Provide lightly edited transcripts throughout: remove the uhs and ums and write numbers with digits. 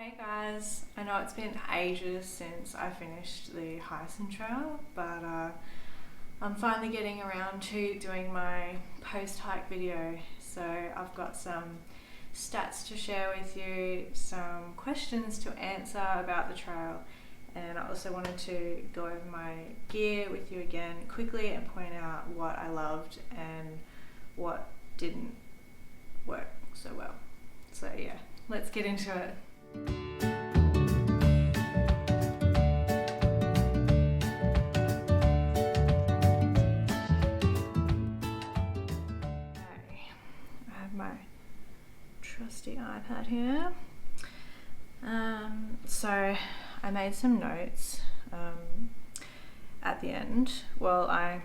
Hey guys, I know it's been ages since I finished the Heysen trail, but I'm finally getting around to doing my post-hike video. So I've got some stats to share with you, some questions to answer about the trail, and I also wanted to go over my gear with you again quickly and point out what I loved and what didn't work so well. So yeah, let's get into it. Okay, I have my trusty iPad here. So I made some notes at the end. I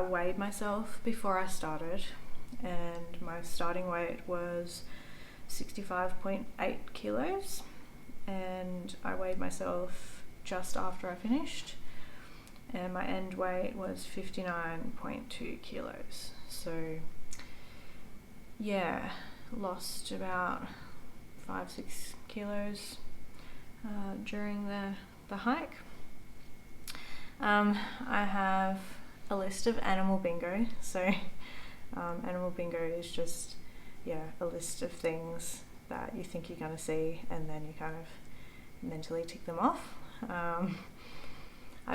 weighed myself before I started, and my starting weight was 65.8 kilos, and I weighed myself just after I finished, and my end weight was 59.2 kilos. So yeah, lost about 5-6 kilos during the hike. I have a list of animal bingo. So animal bingo is just a list of things that you think you're going to see, and then you kind of mentally tick them off. I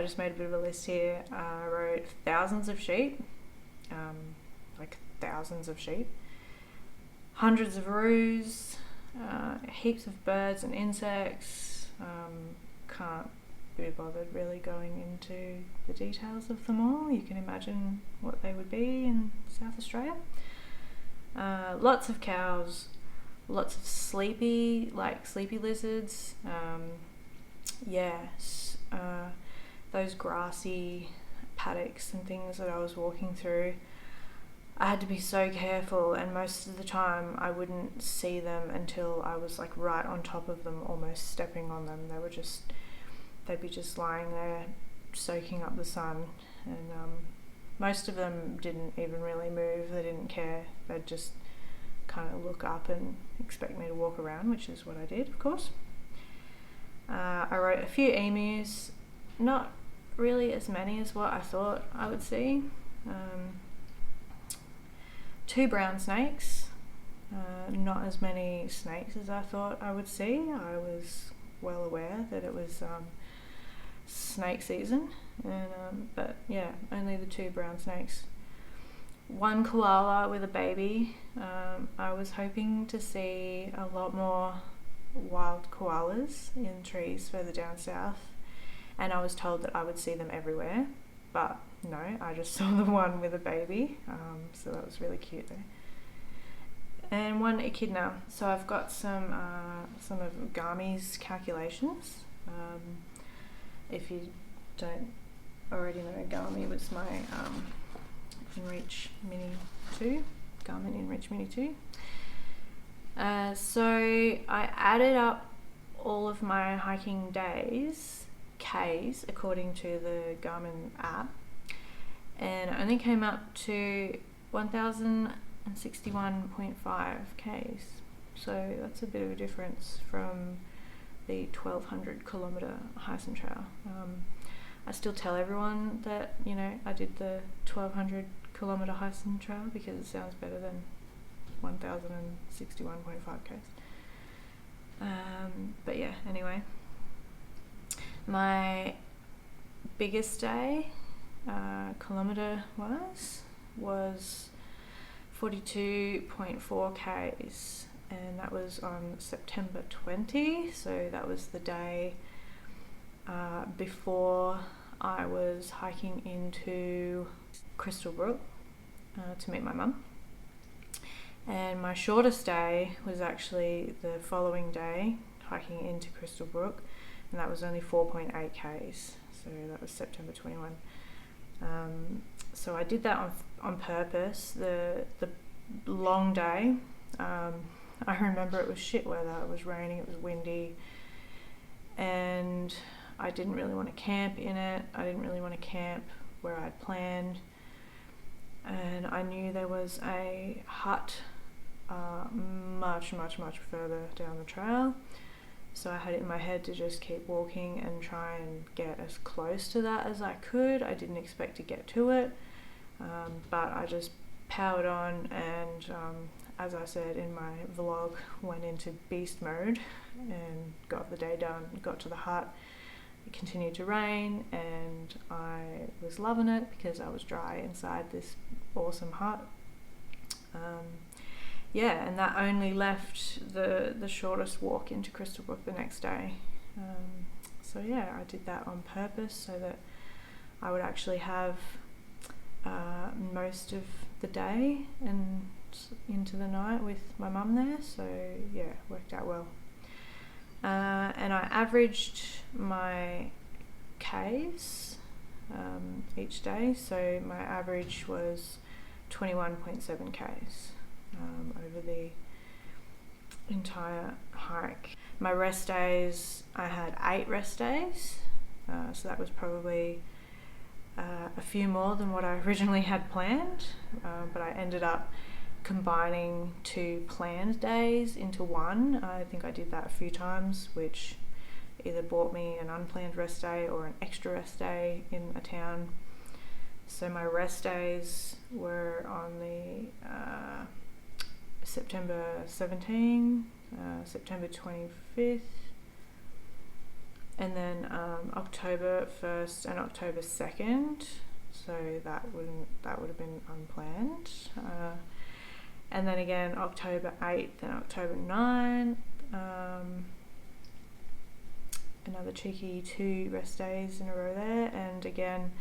just made a bit of a list here. I wrote thousands of sheep, hundreds of roos, heaps of birds and insects. Can't be bothered really going into the details of them all. You can imagine what they would be in South Australia. Lots of cows, lots of sleepy lizards. Those grassy paddocks and things that I was walking through, I had to be so careful, and most of the time I wouldn't see them until I was like right on top of them, almost stepping on them. They'd be just lying there soaking up the sun, and most of them didn't even really move. They didn't care. They'd just kind of look up and expect me to walk around, which is what I did, of course. I wrote a few emus, not really as many as what I thought I would see. 2 brown snakes, not as many snakes as I thought I would see. I was well aware that it was snake season, and but yeah, only the 2 brown snakes. 1 koala with a baby. I was hoping to see a lot more wild koalas in trees further down south, and I was told that I would see them everywhere, but no, I just saw the one with a baby, so that was really cute there. And 1 echidna. So I've got some of Garmi's calculations. If you don't already know, Garmin was my InReach Mini 2, Garmin InReach Mini 2. So I added up all of my hiking days, Ks, according to the Garmin app, and it only came up to 1,061.5 Ks. So that's a bit of a difference from the 1,200 kilometre Heysen trail. I still tell everyone that, I did the 1,200 kilometre Heysen trail because it sounds better than 1,061.5 Ks. But yeah, anyway. My biggest day, kilometre-wise, was 42.4 Ks, and that was on September 20, so that was the day before I was hiking into Crystal Brook to meet my mum. And my shortest day was actually the following day, hiking into Crystal Brook, and that was only 4.8 Ks, so that was September 21. So I did that on purpose. The long day, I remember it was shit weather. It was raining, it was windy, and I didn't really want to camp in it. I didn't really want to camp where I'd planned, and I knew there was a hut are much further down the trail. So I had it in my head to just keep walking and try and get as close to that as I could. I didn't expect to get to it, but I just powered on, and as I said in my vlog, went into beast mode and got the day done, got to the hut. It continued to rain and I was loving it because I was dry inside this awesome hut. Yeah, and that only left the shortest walk into Crystal Brook the next day. So yeah, I did that on purpose so that I would actually have most of the day and into the night with my mum there. So yeah, worked out well. And I averaged my Ks each day. So my average was 21.7 Ks. Over the entire hike. My rest days, I had 8 rest days, so that was probably a few more than what I originally had planned, but I ended up combining 2 planned days into one. I think I did that a few times, which either bought me an unplanned rest day or an extra rest day in a town. So my rest days were on the September 17, September 25th, and then October 1st and October 2nd. So that would have been unplanned. And then again October 8th and October 9th. Another cheeky 2 rest days in a row there, and again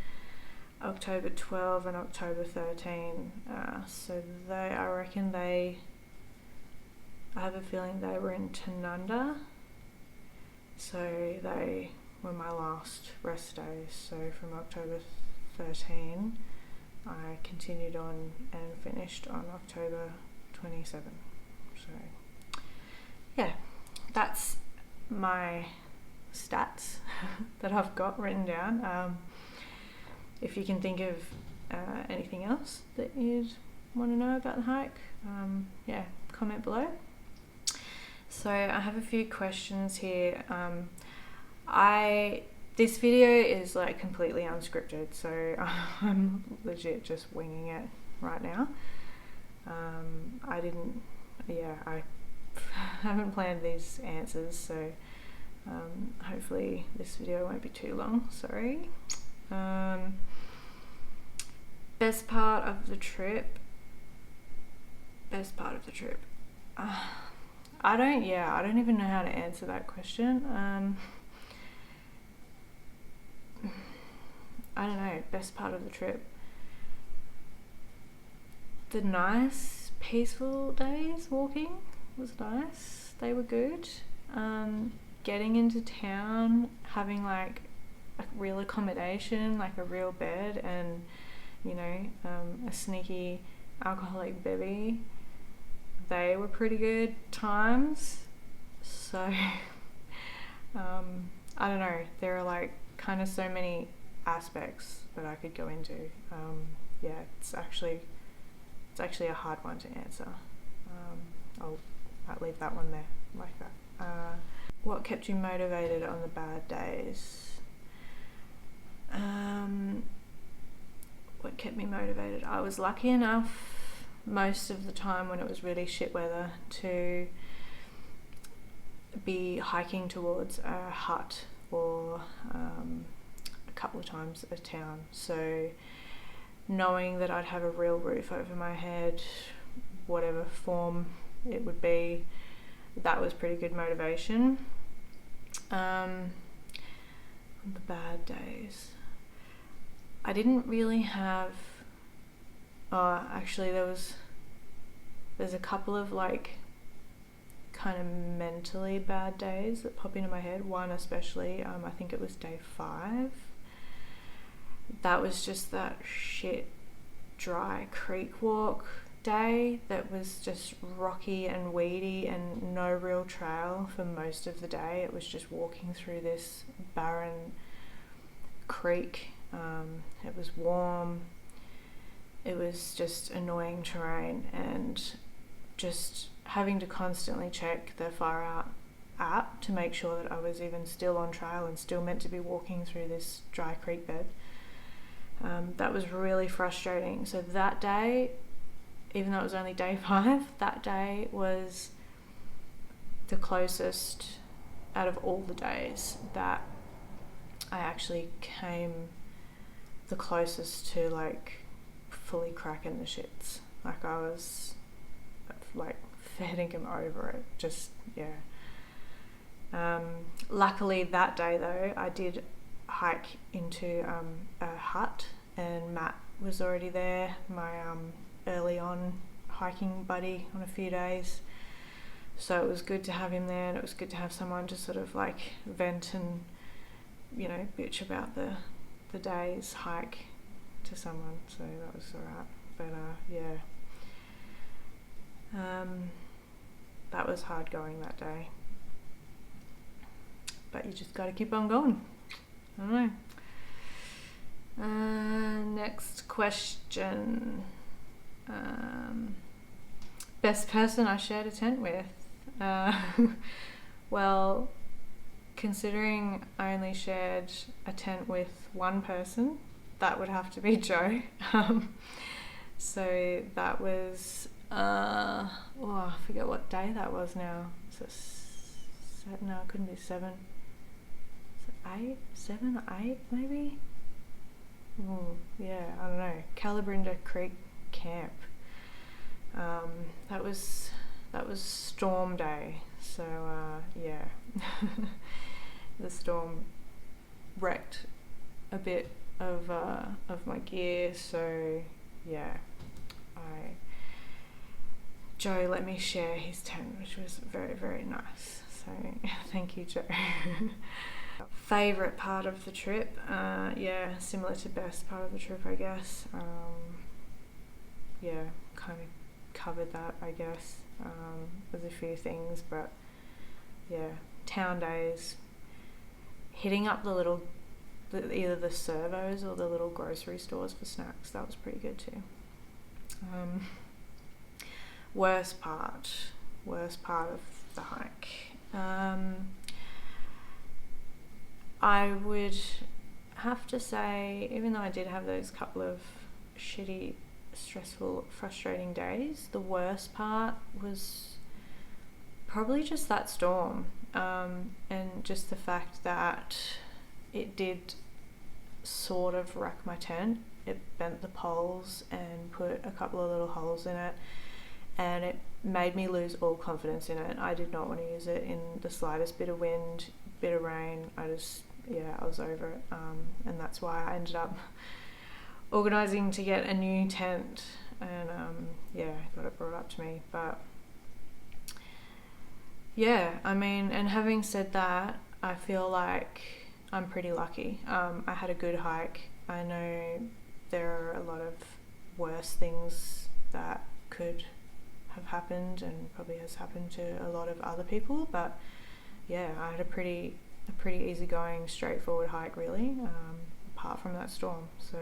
October 12 and October 13. So I reckon I have a feeling they were in Tanunda, so they were my last rest days. So from October 13 I continued on and finished on October 27. So yeah, that's my stats that I've got written down. If you can think of anything else that you'd want to know about the hike, yeah, comment below. So I have a few questions here. This video is like completely unscripted, so I'm legit just winging it right now. I haven't planned these answers, so hopefully this video won't be too long, sorry. Best part of the trip. I don't even know how to answer that question. I don't know, best part of the trip. The nice, peaceful days walking was nice. They were good. Getting into town, having like a real accommodation, like a real bed, and a sneaky alcoholic bevy, they were pretty good times. So I don't know, there are like kind of so many aspects that I could go into. Yeah, it's actually a hard one to answer. I'll leave that one there like that. What kept you motivated on the bad days? What kept me motivated? I was lucky enough most of the time when it was really shit weather to be hiking towards a hut or a couple of times a town. So knowing that I'd have a real roof over my head, whatever form it would be, that was pretty good motivation. On the bad days, I didn't really have, actually there's a couple of like kind of mentally bad days that pop into my head. One especially, I think it was day 5. That was just that shit dry creek walk day that was just rocky and weedy and no real trail for most of the day. It was just walking through this barren creek. It was warm. It was just annoying terrain, and just having to constantly check the Far Out app to make sure that I was even still on trail and still meant to be walking through this dry creek bed. That was really frustrating. So that day, even though it was only day 5, that day was the closest out of all the days that I actually came the closest to like fully cracking the shits. Like I was like fetting him over it. Just, yeah. Luckily that day though, I did hike into a hut, and Matt was already there, my early on hiking buddy on a few days. So it was good to have him there, and it was good to have someone to sort of like vent and, you know, bitch about the day's hike to someone. So that was alright. But yeah. That was hard going that day. But you just got to keep on going. I don't know. Next question. Best person I shared a tent with. Well, considering I only shared a tent with one person, that would have to be Joe. So that was, I forget what day that was now. So no, it couldn't be 7. 8, 7 or 8 maybe? Yeah, I don't know. Calabrinda Creek Camp. That was storm day. So yeah, the storm wrecked a bit of my gear. So yeah, Joe let me share his tent, which was very, very nice. So thank you, Joe. Favourite part of the trip, yeah, similar to best part of the trip, I guess. Yeah, kind of covered that, I guess. There's a few things, but yeah, town days, hitting up either the servos or the little grocery stores for snacks, that was pretty good too. Worst part of the hike. I would have to say, even though I did have those couple of shitty, stressful, frustrating days, the worst part was probably just that storm, and just the fact that it did sort of wreck my tent. It bent the poles and put a couple of little holes in it, and it made me lose all confidence in it. I did not want to use it in the slightest bit of wind, bit of rain. I was over it, and that's why I ended up organising to get a new tent, and got it brought up to me. But yeah, I mean, and having said that, I feel like I'm pretty lucky. I had a good hike. I know there are a lot of worse things that could have happened, and probably has happened to a lot of other people, but yeah, I had a pretty easygoing, straightforward hike, really, apart from that storm. So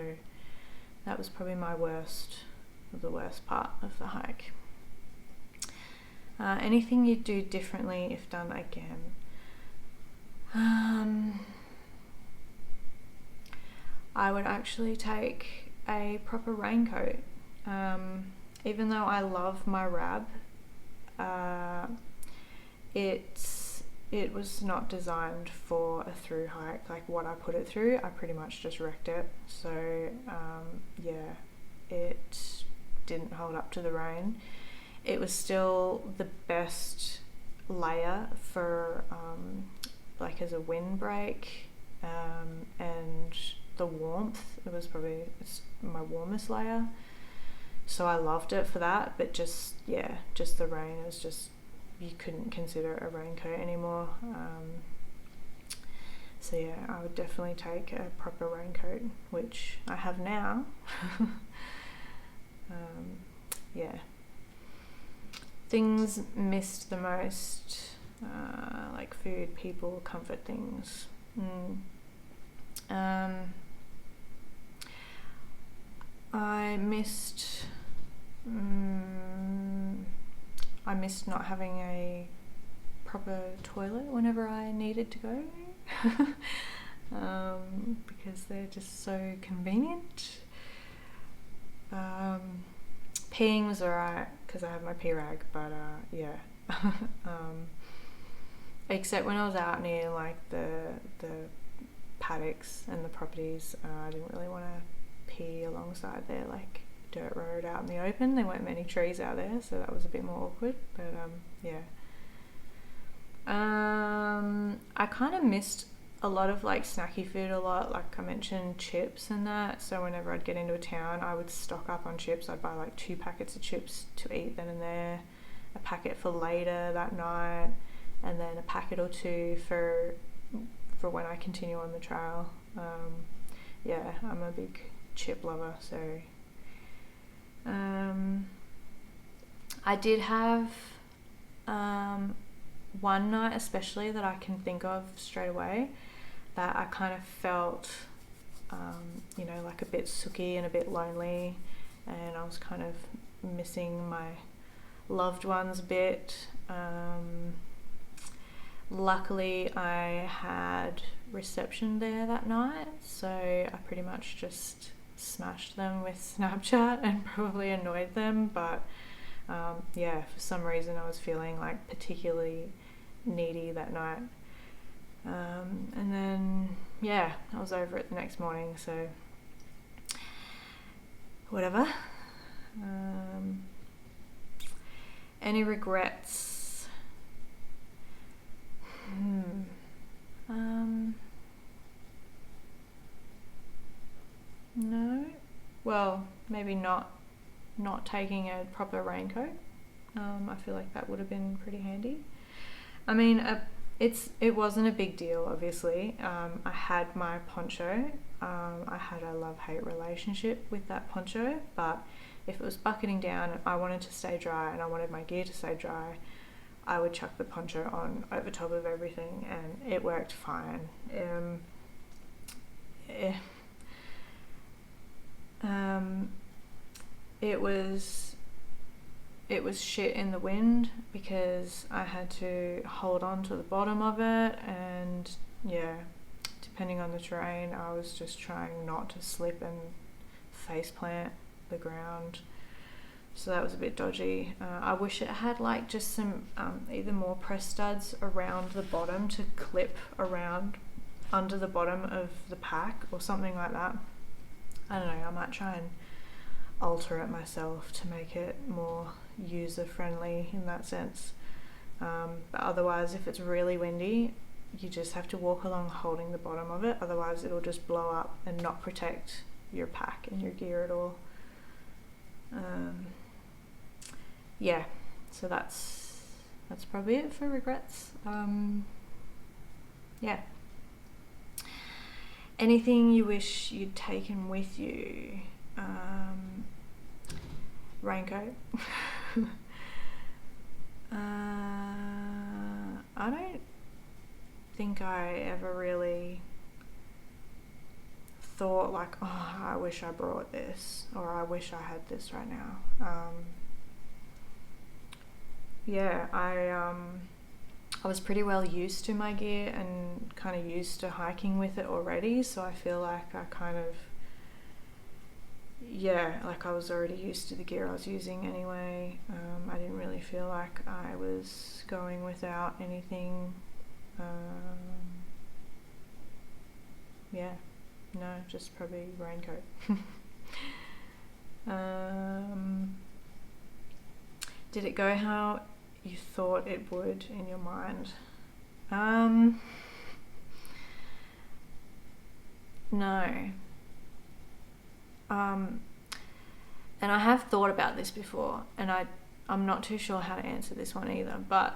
that was probably the worst part of the hike. Anything you'd do differently if done again? I would actually take a proper raincoat. Even though I love my Rab, it was not designed for a through hike. Like what I put it through, I pretty much just wrecked it. So yeah, it didn't hold up to the rain. It was still the best layer for like as a windbreak, and the warmth. It's my warmest layer. So I loved it for that, but just the rain is just, you couldn't consider it a raincoat anymore. So yeah, I would definitely take a proper raincoat, which I have now. Yeah. Things missed the most, like food, people, comfort things. I missed I missed not having a proper toilet whenever I needed to go. Because they're just so convenient. Peeing was alright because I have my pee rag, but yeah. Except when I was out near like the paddocks and the properties, I didn't really want to pee alongside their like dirt road out in the open. There weren't many trees out there, so that was a bit more awkward, but yeah. I kind of missed a lot of like snacky food a lot, like I mentioned chips and that, so whenever I'd get into a town I would stock up on chips. I'd buy like 2 packets of chips to eat then and there, a packet for later that night, and then a packet or 2 for when I continue on the trail. Yeah, I'm a big chip lover, so I did have one night especially that I can think of straight away that I kind of felt you know, like a bit sooky and a bit lonely, and I was kind of missing my loved ones a bit. Luckily I had reception there that night, so I pretty much just smashed them with Snapchat and probably annoyed them, but yeah, for some reason I was feeling like particularly needy that night. And then yeah, I was over it the next morning, so whatever. Any regrets? No. Well, maybe not taking a proper raincoat. I feel like that would have been pretty handy. I mean, it wasn't a big deal, obviously. I had my poncho. I had a love-hate relationship with that poncho, but if it was bucketing down and I wanted to stay dry and I wanted my gear to stay dry, I would chuck the poncho on over top of everything and it worked fine. It was shit in the wind because I had to hold on to the bottom of it, and yeah, depending on the terrain I was just trying not to slip and faceplant the ground, so that was a bit dodgy. I wish it had like just some either more press studs around the bottom to clip around under the bottom of the pack or something like that. I don't know, I might try and alter it myself to make it more user friendly in that sense, but otherwise if it's really windy you just have to walk along holding the bottom of it, otherwise it'll just blow up and not protect your pack and your gear at all. Yeah, so that's probably it for regrets. Yeah. Anything you wish you'd taken with you? Raincoat. I don't think I ever really thought like, oh, I wish I brought this, or I wish I had this right now. Yeah, I was pretty well used to my gear and kind of used to hiking with it already, so I feel like I kind of, yeah, like I was already used to the gear I was using anyway. I didn't really feel like I was going without anything. Yeah, no, just probably raincoat. Did it go how you thought it would in your mind? No. And I have thought about this before, and I'm not too sure how to answer this one either, but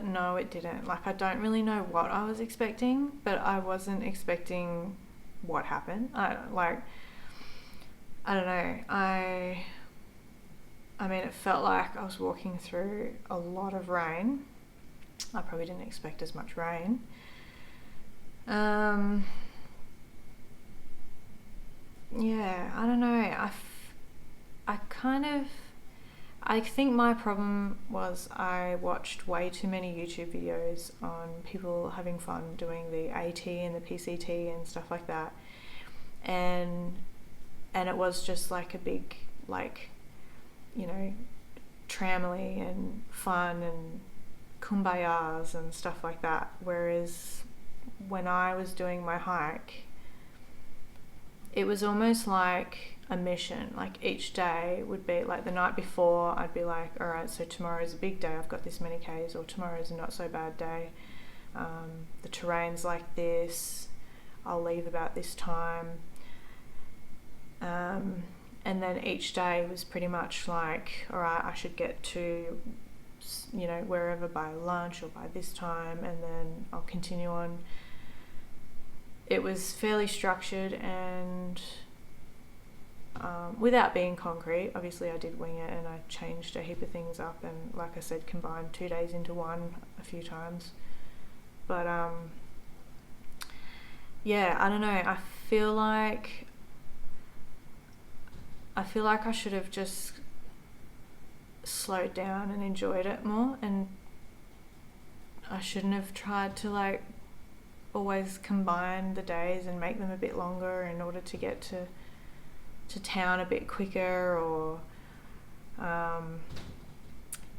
no, it didn't. Like, I don't really know what I was expecting, but I wasn't expecting what happened. I don't know. I mean, it felt like I was walking through a lot of rain. I probably didn't expect as much rain. Yeah, I don't know. I kind of I think my problem was I watched way too many YouTube videos on people having fun doing the AT and the PCT and stuff like that, and it was just like a big, like, you know, tramily and fun and kumbayas and stuff like that, whereas when I was doing my hike, it was almost like a mission. Like each day would be like, the night before I'd be like, all right, so tomorrow's a big day, I've got this many Ks, or tomorrow's a not so bad day, the terrain's like this, I'll leave about this time, and then each day was pretty much like, all right, I should get to, you know, wherever by lunch or by this time, and then I'll continue on. It was fairly structured and without being concrete. Obviously I did wing it, and I changed a heap of things up, and like I said, combined 2 days into one a few times. But yeah, I don't know, I feel like I should have just slowed down and enjoyed it more, and I shouldn't have tried to like always combine the days and make them a bit longer in order to get to town a bit quicker, or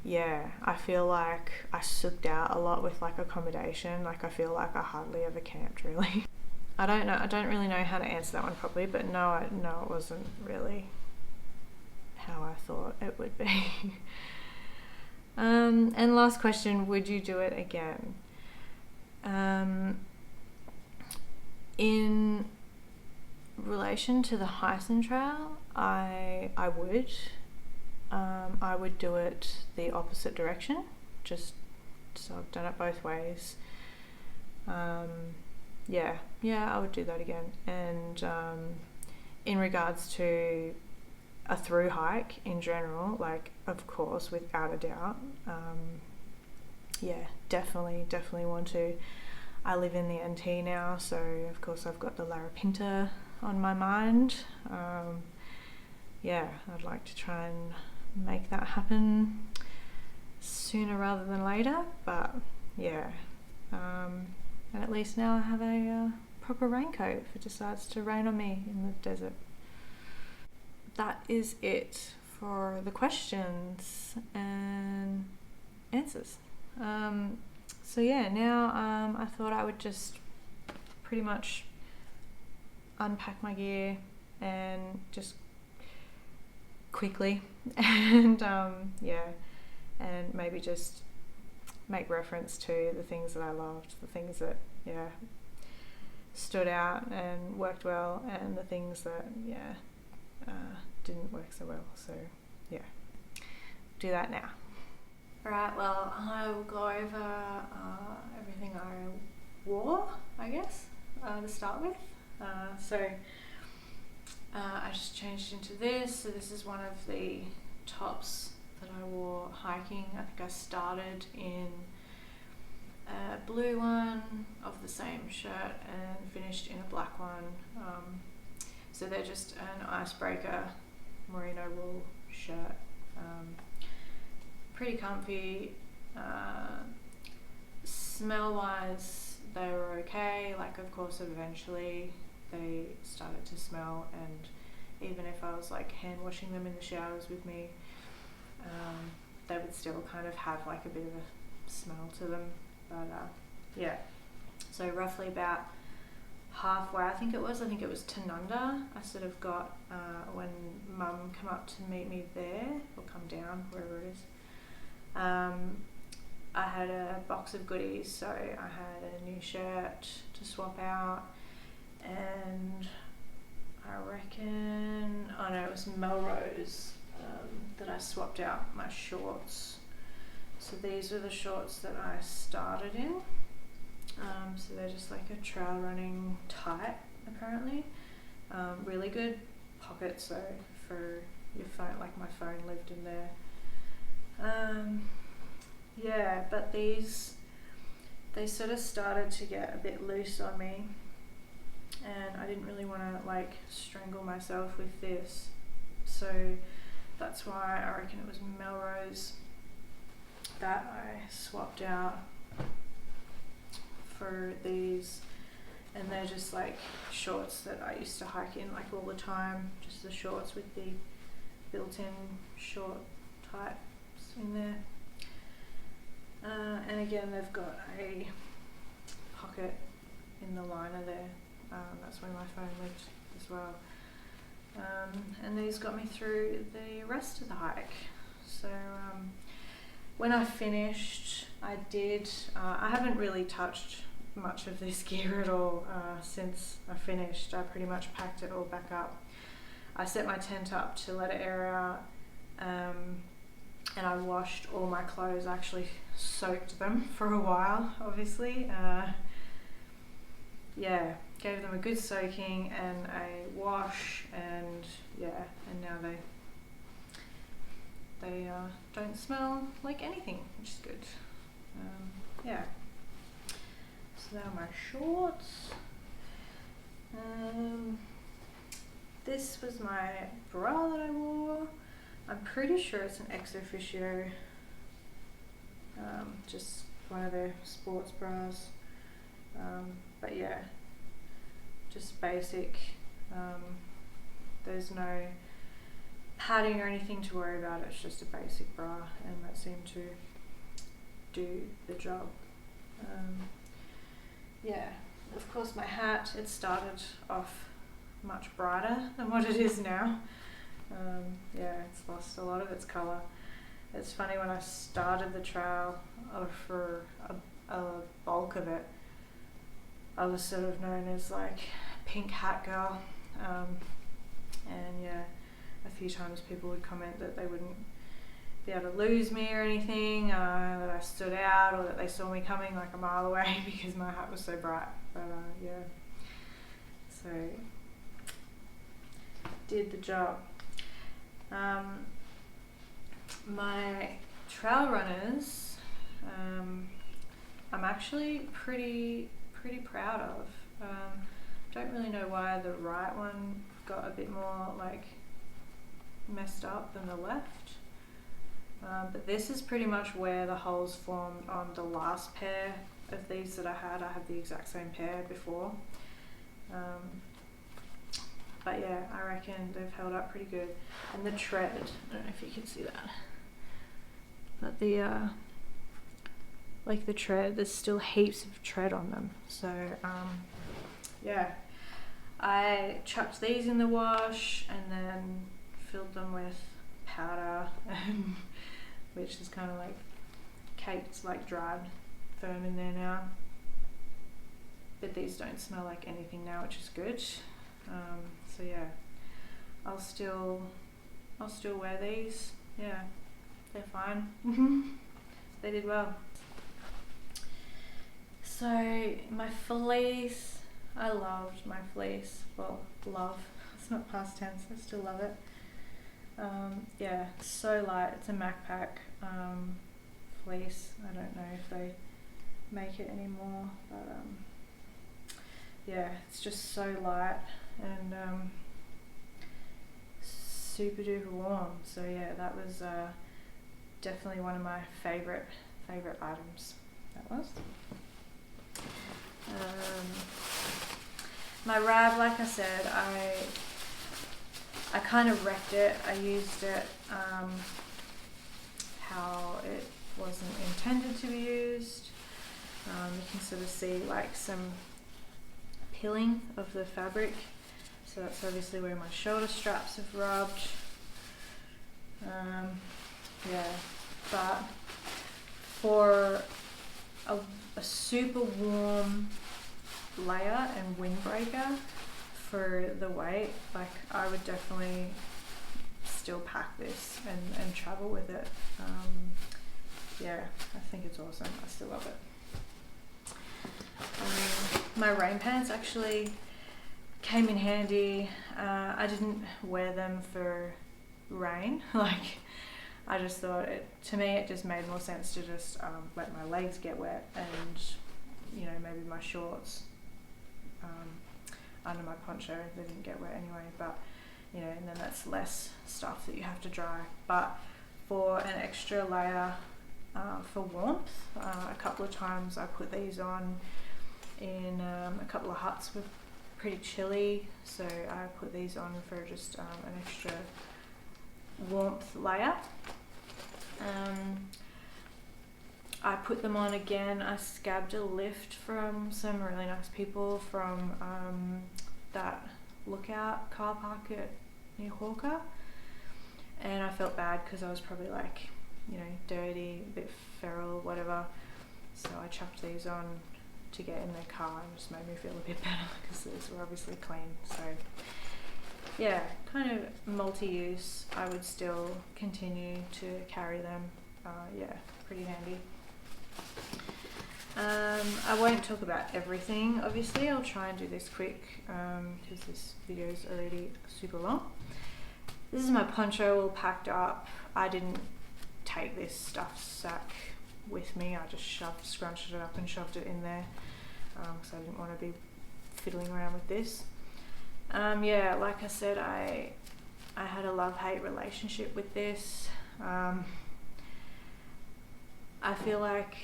yeah, I feel like I sooked out a lot with like accommodation. Like I feel like I hardly ever camped, really. I don't really know how to answer that one properly, but no, it wasn't really how I thought it would be. And last question, would you do it again? In relation to the Heysen trail, I would. I would do it the opposite direction, just so I've done it both ways. Yeah, I would do that again. And in regards to a through hike in general, like, of course, without a doubt, yeah, definitely want to. I live in the NT now, so of course I've got the Larapinta on my mind. Yeah, I'd like to try and make that happen sooner rather than later, but yeah, and at least now I have a proper raincoat if it decides to rain on me in the desert. That is it for the questions and answers. So yeah, now I thought I would just pretty much unpack my gear and just quickly and yeah, and maybe just make reference to the things that I loved, the things that stood out and worked well, and the things that didn't work so well. So yeah, do that now. Alright, well, I will go over everything I wore, I guess, to start with. So I just changed into this. So this is one of the tops that I wore hiking. I think I started in a blue one of the same shirt and finished in a black one. So they're just an icebreaker merino wool shirt. Pretty comfy. Smell wise, they were okay. Like, of course, eventually they started to smell, and even if I was like hand washing them in the showers with me, they would still kind of have like a bit of a smell to them. But yeah, so roughly about halfway, I think it was Tanunda, I sort of got when Mum come up to meet me there, or come down, wherever it is. I had a box of goodies, so I had a new shirt to swap out, and I reckon, it was Melrose that I swapped out my shorts. So these are the shorts that I started in. So they're just like a trail running tight, apparently. Really good pockets though for your phone, like my phone lived in there. Yeah, but they sort of started to get a bit loose on me, and I didn't really want to like strangle myself with this. So that's why I reckon it was Melrose that I swapped out for these, and they're just like shorts that I used to hike in like all the time, just the shorts with the built-in short types in there. And again, they've got a pocket in the liner there. That's where my phone lived as well. And these got me through the rest of the hike. So when I finished, I haven't really touched much of this gear at all since I finished. I pretty much packed it all back up. I set my tent up to let it air out, and I washed all my clothes. I actually soaked them for a while, obviously. Yeah, gave them a good soaking and a wash, and yeah, and now they don't smell like anything, which is good. Yeah. So now my shorts. This was my bra that I wore. I'm pretty sure it's an XoxoxoxoX, just one of their sports bras. But yeah, just basic. There's no padding or anything to worry about. It's just a basic bra, and that seemed to do the job. Yeah, of course my hat, it started off much brighter than what it is now. Yeah, it's lost a lot of its colour. It's funny, when I started the trail, for a bulk of it, I was sort of known as like pink hat girl. And yeah, a few times people would comment that they wouldn't be able to lose me or anything, that I stood out, or that they saw me coming like a mile away because my hat was so bright. But yeah, so did the job. My trail runners, I'm actually pretty proud of. Don't really know why the right one got a bit more like messed up than the left. But this is pretty much where the holes formed on the last pair of these that I had. I had the exact same pair before. But yeah, I reckon they've held up pretty good. And the tread, I don't know if you can see that, but the like the tread, there's still heaps of tread on them. So yeah, I chucked these in the wash and then filled them with powder, which is kind of like caked, like dried, firm in there now. But these don't smell like anything now, which is good. So yeah, I'll still wear these. Yeah, they're fine. They did well. So my fleece, I loved my fleece. Well, love, it's not past tense, I still love it. Yeah, so light. It's a MacPack fleece. I don't know if they make it anymore, but yeah, it's just so light and super duper warm. So yeah, that was definitely one of my favorite items. That was. My rab, like I said, I kind of wrecked it. I used it how it wasn't intended to be used. You can sort of see like some peeling of the fabric. So that's obviously where my shoulder straps have rubbed. Yeah, but for a super warm layer and windbreaker for the weight, like I would definitely still pack this and travel with it. Yeah, I think it's awesome. I still love it. My rain pants actually came in handy. I didn't wear them for rain. Like, I just thought to me it just made more sense to just let my legs get wet, and you know, maybe my shorts under my poncho, they didn't get wet anyway. But you know, and then that's less stuff that you have to dry. But for an extra layer for warmth, a couple of times I put these on in a couple of huts with pretty chilly, so I put these on for just an extra warmth layer. I put them on again. I scabbed a lift from some really nice people from that lookout car park near Hawker, and I felt bad because I was probably like, you know, dirty, a bit feral, whatever, so I chucked these on to get in their car and just made me feel a bit better because these were obviously clean. So yeah, kind of multi-use. I would still continue to carry them. Yeah, pretty handy. I won't talk about everything, obviously. I'll try and do this quick because this video is already super long. This is my poncho all packed up. I didn't take this stuffed sack with me. I just scrunched it up and shoved it in there because I didn't want to be fiddling around with this. Yeah, like I said, I had a love-hate relationship with this. I feel like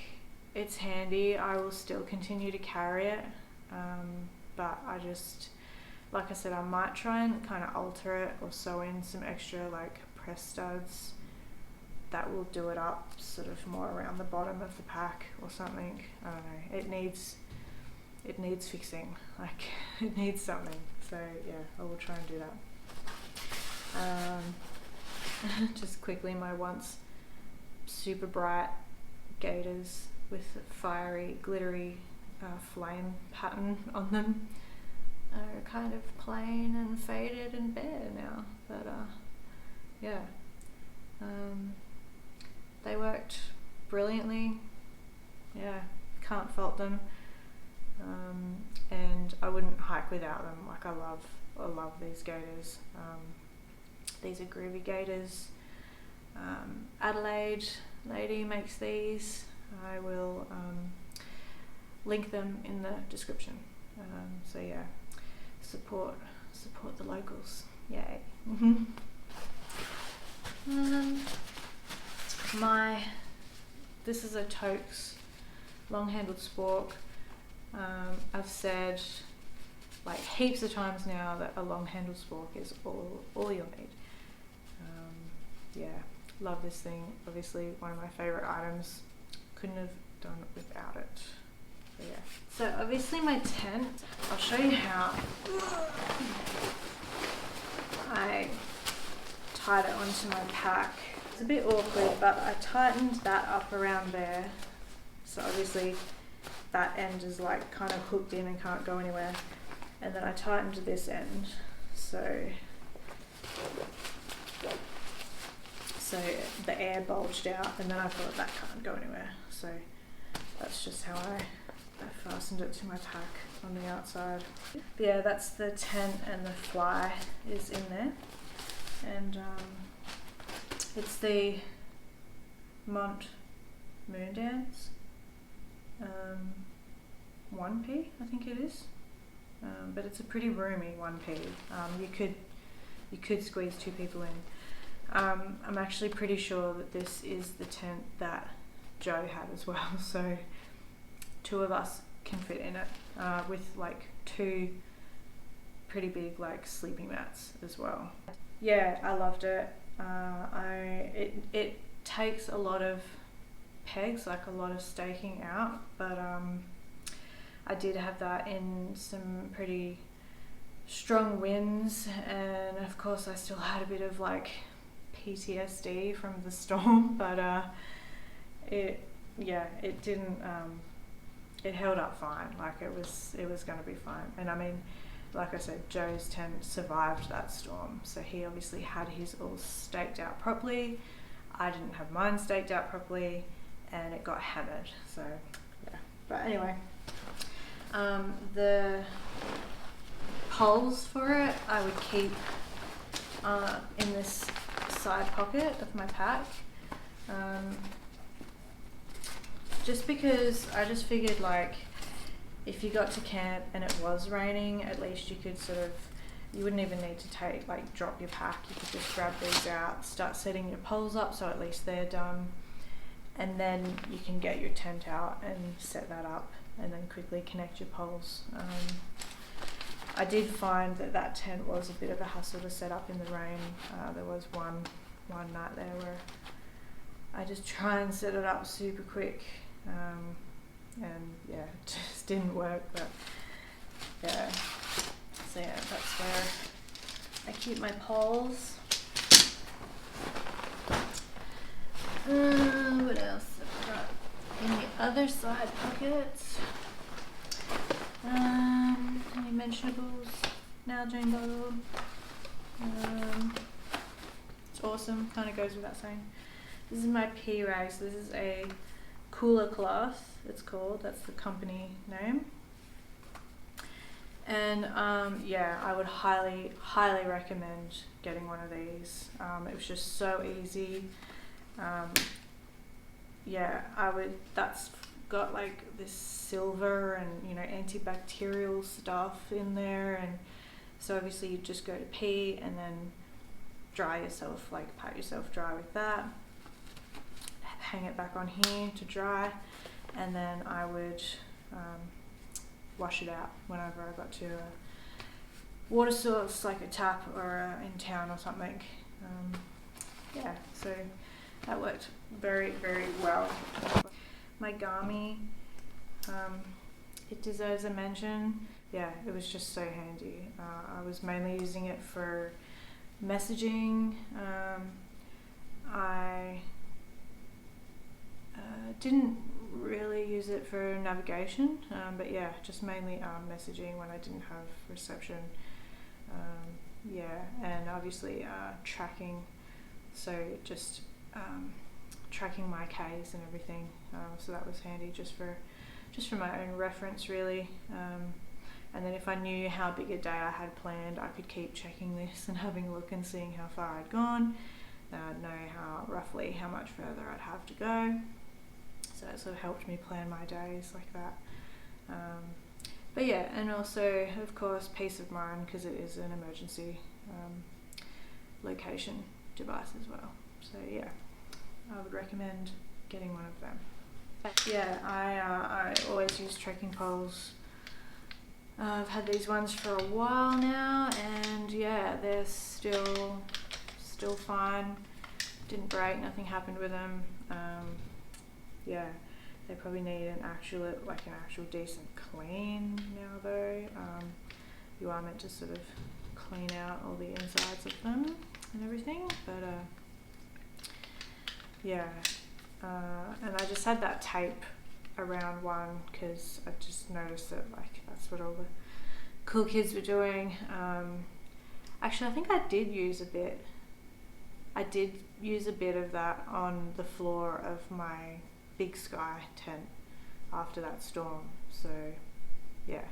it's handy. I will still continue to carry it, but I just, like I said, I might try and kind of alter it or sew in some extra like press studs that will do it up sort of more around the bottom of the pack or something. I don't know. It needs fixing. Like it needs something. So yeah, I will try and do that. Just quickly, my once super bright gaiters with fiery, glittery flame pattern on them are kind of plain and faded and bare now. But yeah, they worked brilliantly. Yeah, can't fault them. And I wouldn't hike without them. Like I love these gaiters. These are Groovy Gaitors. Adelaide lady makes these. I will link them in the description. So yeah, support the locals. Yay. This is a Toaks long-handled spork. I've said like heaps of times now that a long-handled spork is all you'll need. Yeah, love this thing. Obviously one of my favorite items. Couldn't have done without it. So yeah. So obviously my tent, I'll show you how I tied it onto my pack. It's a bit awkward, but I tightened that up around there. So obviously that end is like kind of hooked in and can't go anywhere. And then I tightened this end. So the air bulged out, and then I thought that can't go anywhere. So that's just how I fastened it to my pack on the outside. But yeah, that's the tent, and the fly is in there. And it's the Mont Moondance 1P, I think it is. But it's a pretty roomy 1P. You could squeeze 2 people in. I'm actually pretty sure that this is the tent that Joe had as well, so 2 of us can fit in it with like 2 pretty big like sleeping mats as well. Yeah, I loved it. It takes a lot of pegs, like a lot of staking out, but I did have that in some pretty strong winds, and of course I still had a bit of like PTSD from the storm, but it didn't it held up fine. Like it was going to be fine. And I mean, like I said, Joe's tent survived that storm, so he obviously had his all staked out properly. I didn't have mine staked out properly, and it got hammered. So yeah, but anyway, the poles for it I would keep in this side pocket of my pack, just because I just figured like if you got to camp and it was raining, at least you could sort of you wouldn't even need to drop your pack. You could just grab these out, start setting your poles up so at least they're done, and then you can get your tent out and set that up and then quickly connect your poles. I did find that tent was a bit of a hassle to set up in the rain. There was one night there where I just try and set it up super quick, and yeah, it just didn't work. But yeah, so yeah, that's where I keep my poles. What else have I got in the other side pockets? Any mentionables? Nalgene bottle. It's awesome, kind of goes without saying. This is my pea rag. So this is a cooler cloth, it's called. That's the company name. And yeah, I would highly recommend getting one of these. It was just so easy. Yeah, that's got like this silver and, you know, antibacterial stuff in there, and so obviously you just go to pee and then dry yourself, like pat yourself dry with that, hang it back on here to dry, and then I would wash it out whenever I got to a water source like a tap or in town or something. Yeah, so that worked very well. My Garmin, it deserves a mention. Yeah, it was just so handy. I was mainly using it for messaging. I didn't really use it for navigation, but yeah, just mainly messaging when I didn't have reception. Yeah, and obviously tracking, so just tracking my Ks and everything, so that was handy just for my own reference really. And then if I knew how big a day I had planned, I could keep checking this and having a look and seeing how far I'd gone. Then I'd know roughly how much further I'd have to go. So it sort of helped me plan my days like that. But yeah, and also of course peace of mind, because it is an emergency location device as well. So yeah, I would recommend getting one of them. Yeah, I always use trekking poles. I've had these ones for a while now, and yeah, they're still fine. Didn't break, nothing happened with them. Yeah, they probably need an actual decent clean now though. You are meant to sort of clean out all the insides of them and everything, but yeah, and I just had that tape around one because I just noticed that like that's what all the cool kids were doing. Actually, I think I did use a bit of that on the floor of my Big Sky tent after that storm, so yeah,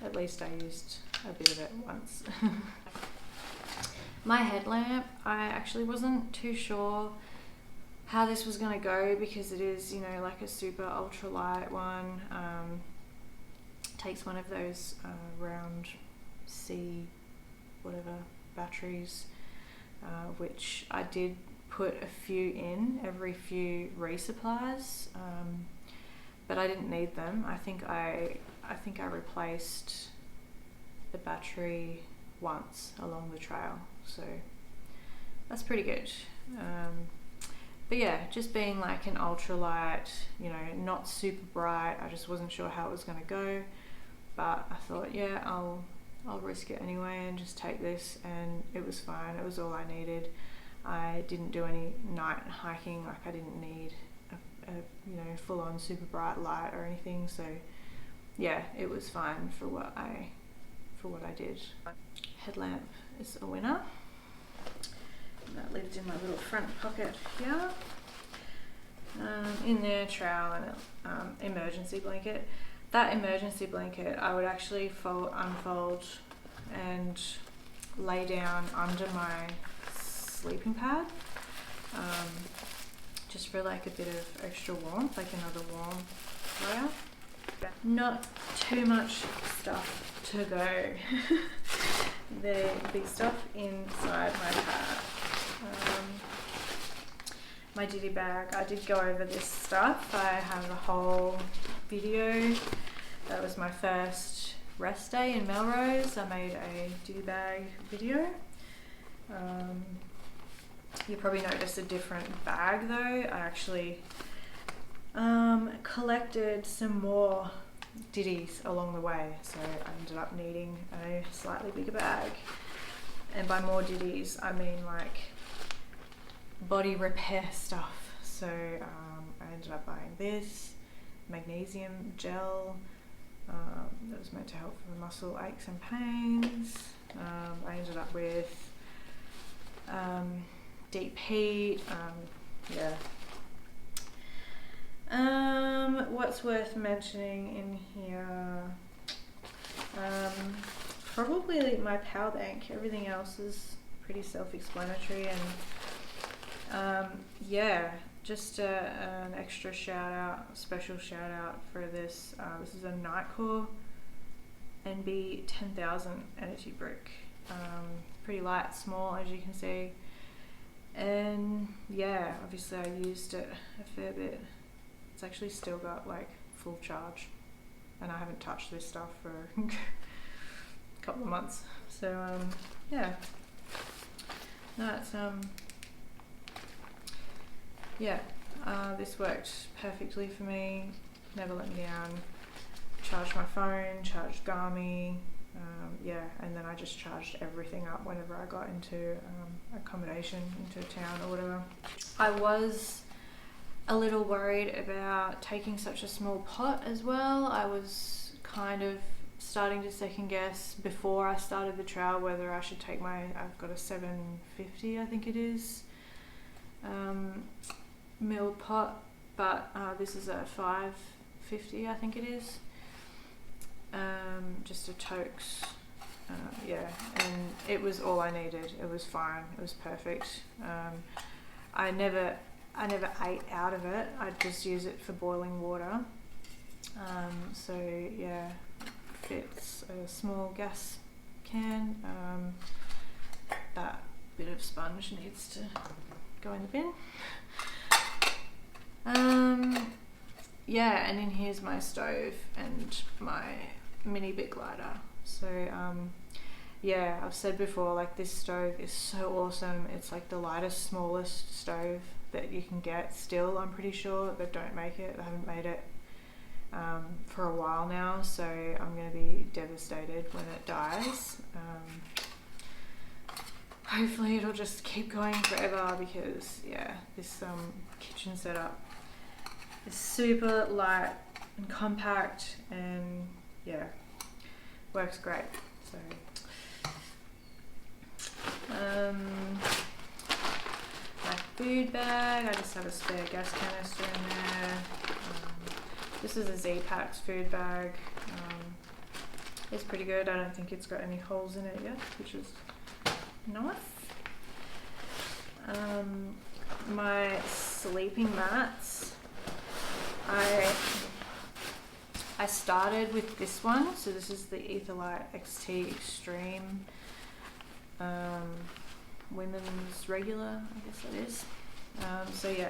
at least I used a bit of it once. My headlamp, I actually wasn't too sure how this was going to go because it is, you know, like a super ultralight one. Takes one of those round C whatever batteries, which I did put a few in every few resupplies, but I didn't need them. I think I replaced the battery once along the trail, so that's pretty good. But yeah, just being like an ultralight, you know, not super bright. I just wasn't sure how it was going to go, but I thought, yeah, I'll risk it anyway and just take this, and it was fine. It was all I needed. I didn't do any night hiking, like I didn't need a you know, full-on super bright light or anything, so yeah, it was fine for what I did. Headlamp is a winner. That lived in my little front pocket here. In there, trowel and emergency blanket. That emergency blanket I would actually unfold and lay down under my sleeping pad, just for like a bit of extra warmth, like another warm layer. Not too much stuff to go. The big stuff inside my bag. My Ditty bag. I did go over this stuff. I have a whole video. That was my first rest day in Melrose. I made a Ditty bag video. You probably noticed a different bag though. I actually collected some more Ditties along the way, so I ended up needing a slightly bigger bag. And by more Ditties, I mean like body repair stuff. So I ended up buying this magnesium gel that was meant to help for muscle aches and pains. I ended up with deep heat. What's worth mentioning in here? Probably my power bank. Everything else is pretty self-explanatory, and just an extra special shout out for this. This is a Nightcore NB 10,000 energy brick. Pretty light, small, as you can see. And yeah, obviously I used it a fair bit. It's actually still got like full charge, and I haven't touched this stuff for a couple of months. So this worked perfectly for me. Never let me down. Charged my phone, charged Garmin, and then I just charged everything up whenever I got into accommodation, into town or whatever. I was a little worried about taking such a small pot as well. I was kind of starting to second guess before I started the trail whether I should take I've got a 750, I think it is, milled pot, but this is a 550, I think it is. Just a totes, and it was all I needed. It was fine. It was perfect. I never ate out of it. I just use it for boiling water. Fits a small gas can. That bit of sponge needs to go in the bin. And in here's my stove and my mini bit lighter. So I've said before, like, this stove is so awesome. It's like the lightest, smallest stove that you can get still. I'm pretty sure they don't make it. They haven't made it for a while now, so I'm going to be devastated when it dies. Hopefully it'll just keep going forever, because this kitchen setup is super light and compact, and works great. So my food bag, I just have a spare gas canister in there. This is a Z-Packs food bag. It's pretty good. I don't think it's got any holes in it yet, which is nice. My sleeping mats. I started with this one. So this is the Etherlite XT Extreme women's regular, I guess that is.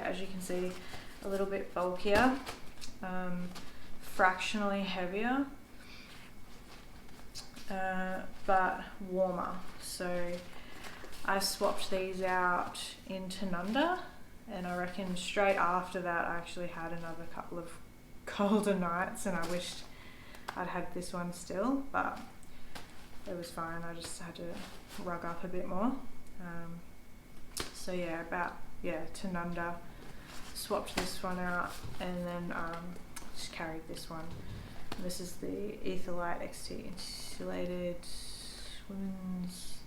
As you can see, a little bit bulkier, fractionally heavier, but warmer. So I swapped these out in Tanunda, and I reckon straight after that I actually had another couple of colder nights, and I wished I'd had this one still, but it was fine. I just had to rug up a bit more. Tanunda, swapped this one out, and then just carried this one. And this is the Etherlite XT Insulated Women's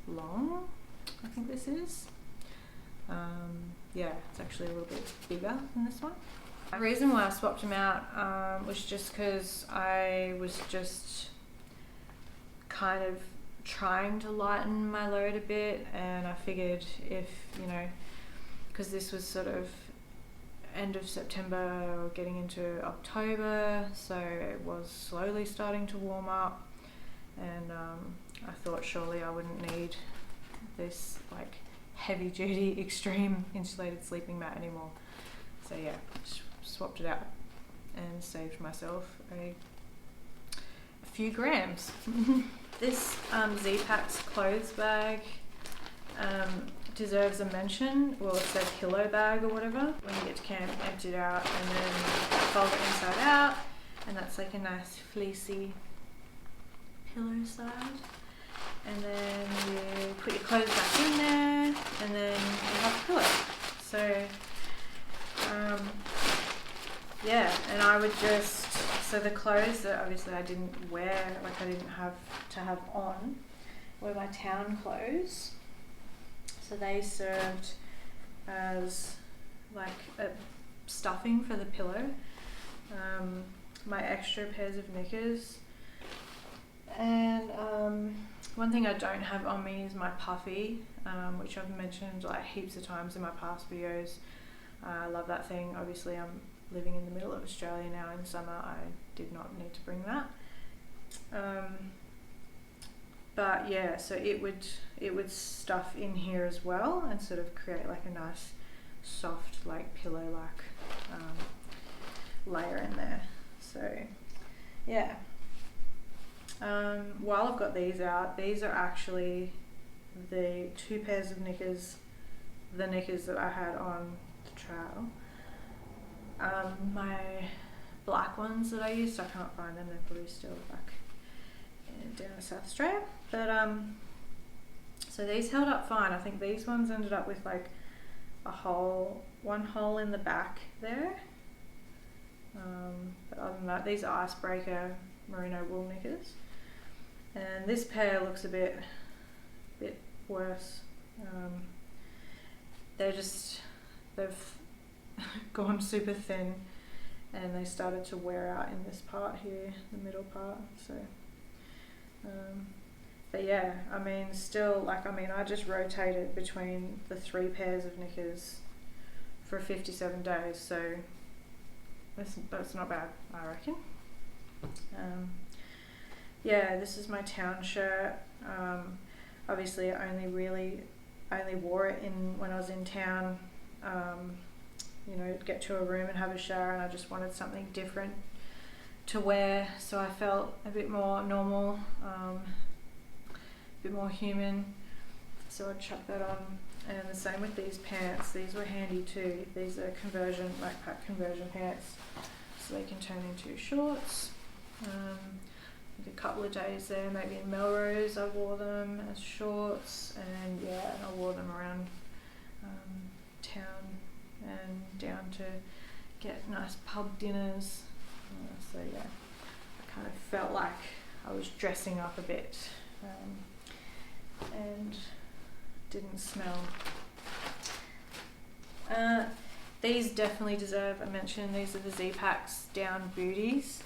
Long, I think this is. It's actually a little bit bigger than this one. The reason why I swapped them out was just because I was just kind of trying to lighten my load a bit, and I figured if, because this was sort of end of September or getting into October, so it was slowly starting to warm up. and I thought surely I wouldn't need this like heavy duty extreme insulated sleeping mat anymore. So yeah, swapped it out and saved myself a few grams. This Z-Packs clothes bag deserves a mention. Well, it's their pillow bag or whatever. When you get to camp, empty it out and then fold it inside out, and that's like a nice fleecy pillow side. And then you put your clothes back in there, and then you have a pillow. So yeah, and I would just, so the clothes that obviously I didn't wear, like I didn't have to have on, were my town clothes. So they served as like a stuffing for the pillow. My extra pairs of knickers. And one thing I don't have on me is my puffy, which I've mentioned like heaps of times in my past videos. I love that thing. Obviously I'm living in the middle of Australia now in summer. I did not need to bring that. But yeah, so it would stuff in here as well and sort of create like a nice soft like pillow like layer in there. So yeah. While I've got these out, these are actually the 2 pairs of knickers, the knickers that I had on the trail. My black ones that I used, I can't find them, they're probably still back down in South Australia. But so these held up fine. I think these ones ended up with like one hole in the back there. But other than that, these are icebreaker merino wool knickers. And this pair looks a bit worse. They've gone super thin, and they started to wear out in this part here, the middle part. So, but yeah, I mean, still, like, I just rotated between the 3 pairs of knickers for 57 days, so that's not bad, I reckon. Yeah, this is my town shirt. Obviously I only wore it when I was in town, you know, get to a room and have a shower, and I just wanted something different to wear, so I felt a bit more normal, a bit more human, so I chucked that on. And the same with these pants. These were handy too. These are backpack conversion pants, so they can turn into shorts. A couple of days there, maybe in Melrose, I wore them as shorts, and yeah, I wore them around town and down to get nice pub dinners. So yeah, I kind of felt like I was dressing up a bit, and didn't smell. These definitely deserve a mention. These are the Z-Packs down booties.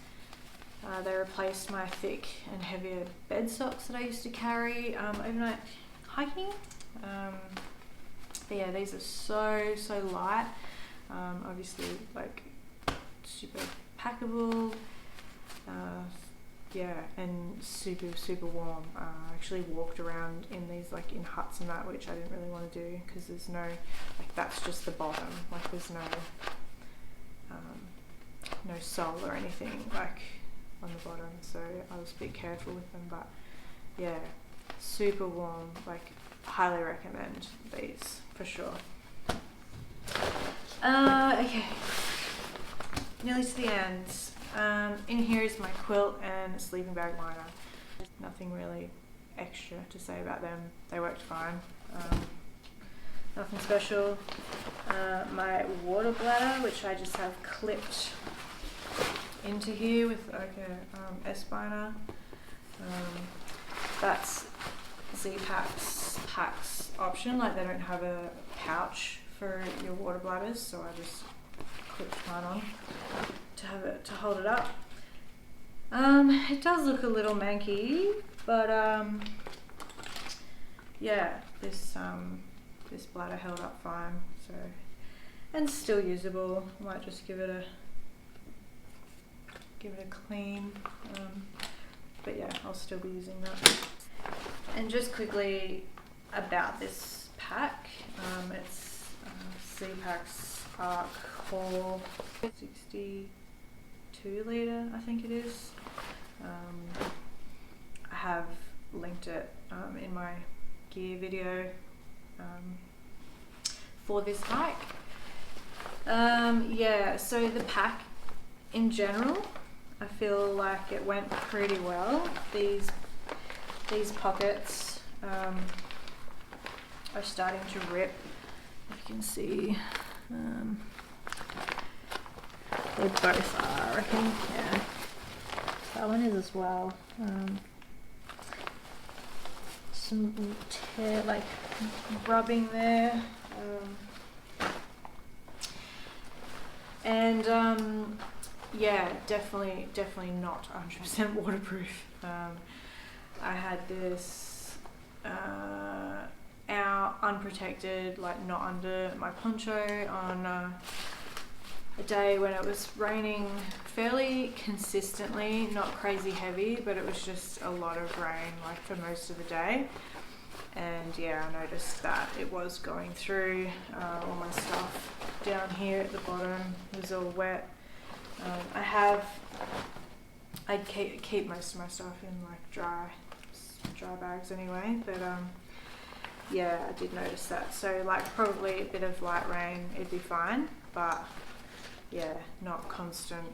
They replaced my thick and heavier bed socks that I used to carry overnight hiking. But yeah, these are so light. Obviously, like, super packable. Yeah, and super warm. I actually walked around in these, like, in huts and that, which I didn't really want to do because there's no, like, that's just the bottom. Like, there's no sole or anything, like, on the bottom, so I was a bit careful with them. But yeah, super warm, like, highly recommend these for sure. Okay, nearly to the end. In here is my quilt and sleeping bag liner. Nothing really extra to say about them. They worked fine. Nothing special. My water bladder, which I just have clipped into here with like a S-biner. That's Z-Packs option. Like, they don't have a pouch for your water bladders, so I just clipped mine on to have it to hold it up. It does look a little manky, but yeah, this bladder held up fine, so, and still usable. I might just give it a clean. but yeah, I'll still be using that. And just quickly about this pack, it's CPAC's Arc Haul 62 litre, I think it is. I have linked it in my gear video for this hike. Yeah, so the pack in general, I feel like it went pretty well. These pockets are starting to rip. You can see they both are, I reckon. Yeah, that one is as well. Some tear, like rubbing there, and yeah, definitely not 100% waterproof. I had this out unprotected, like not under my poncho, on a day when it was raining fairly consistently, not crazy heavy, but it was just a lot of rain like for most of the day. And yeah, I noticed that it was going through all my stuff down here at the bottom. It was all wet. I keep most of my stuff in like dry bags anyway, but yeah, I did notice that. So like probably a bit of light rain, it'd be fine, but yeah, not consistent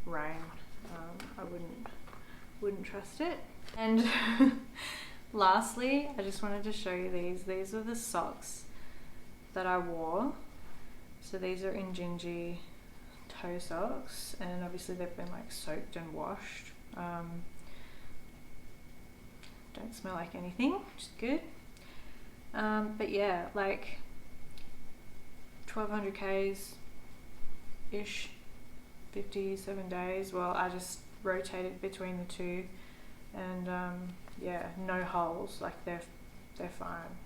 rain. I wouldn't trust it. And lastly, I just wanted to show you these. These are the socks that I wore. So these are Injinji toe socks, and obviously they've been like soaked and washed. Don't smell like anything, which is good. But yeah, like 1200 Ks ish, 57 days. Well, I just rotated between the two, and yeah, no holes, like they're fine.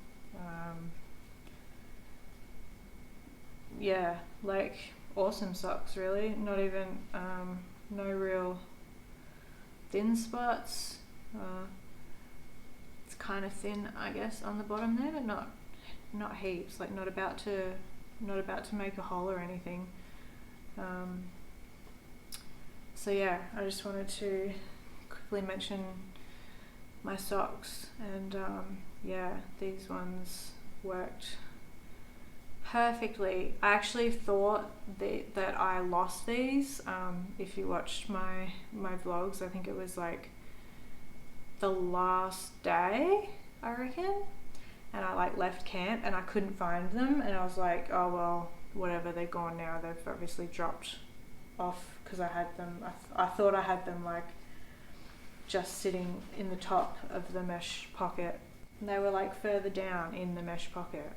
Yeah, like awesome socks, really. Not even no real thin spots. It's kind of thin, I guess, on the bottom there, but not heaps. Like not about to make a hole or anything. So yeah, I just wanted to quickly mention my socks, and yeah, these ones worked perfectly. I actually thought that I lost these. If you watched my vlogs, I think it was like the last day, I reckon, and I like left camp and I couldn't find them, and I was like, oh well, whatever, they're gone now. They've obviously dropped off, because I had them, I thought I had them like just sitting in the top of the mesh pocket. They were like further down in the mesh pocket,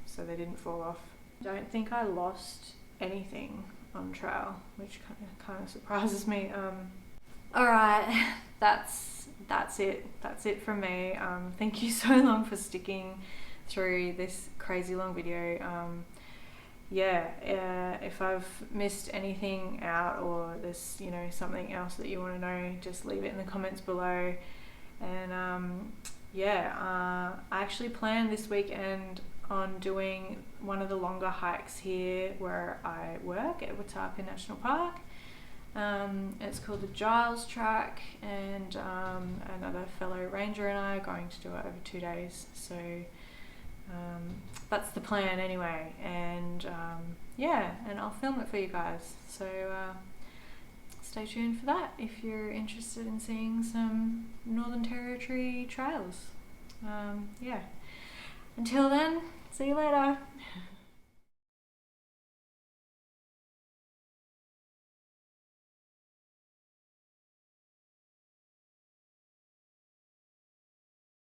so they didn't fall off. I don't think I lost anything on trail, which kind of surprises me. Alright, that's it from me. Thank you so long for sticking through this crazy long video. Yeah, if I've missed anything out, or there's, you know, something else that you want to know, just leave it in the comments below. And yeah, I actually planned this weekend on doing one of the longer hikes here where I work at Wataka National Park. It's called the Giles Track, and another fellow ranger and I are going to do it over 2 days. So that's the plan anyway, and yeah, and I'll film it for you guys, so stay tuned for that if you're interested in seeing some Northern Territory trails. Yeah, until then, see you later.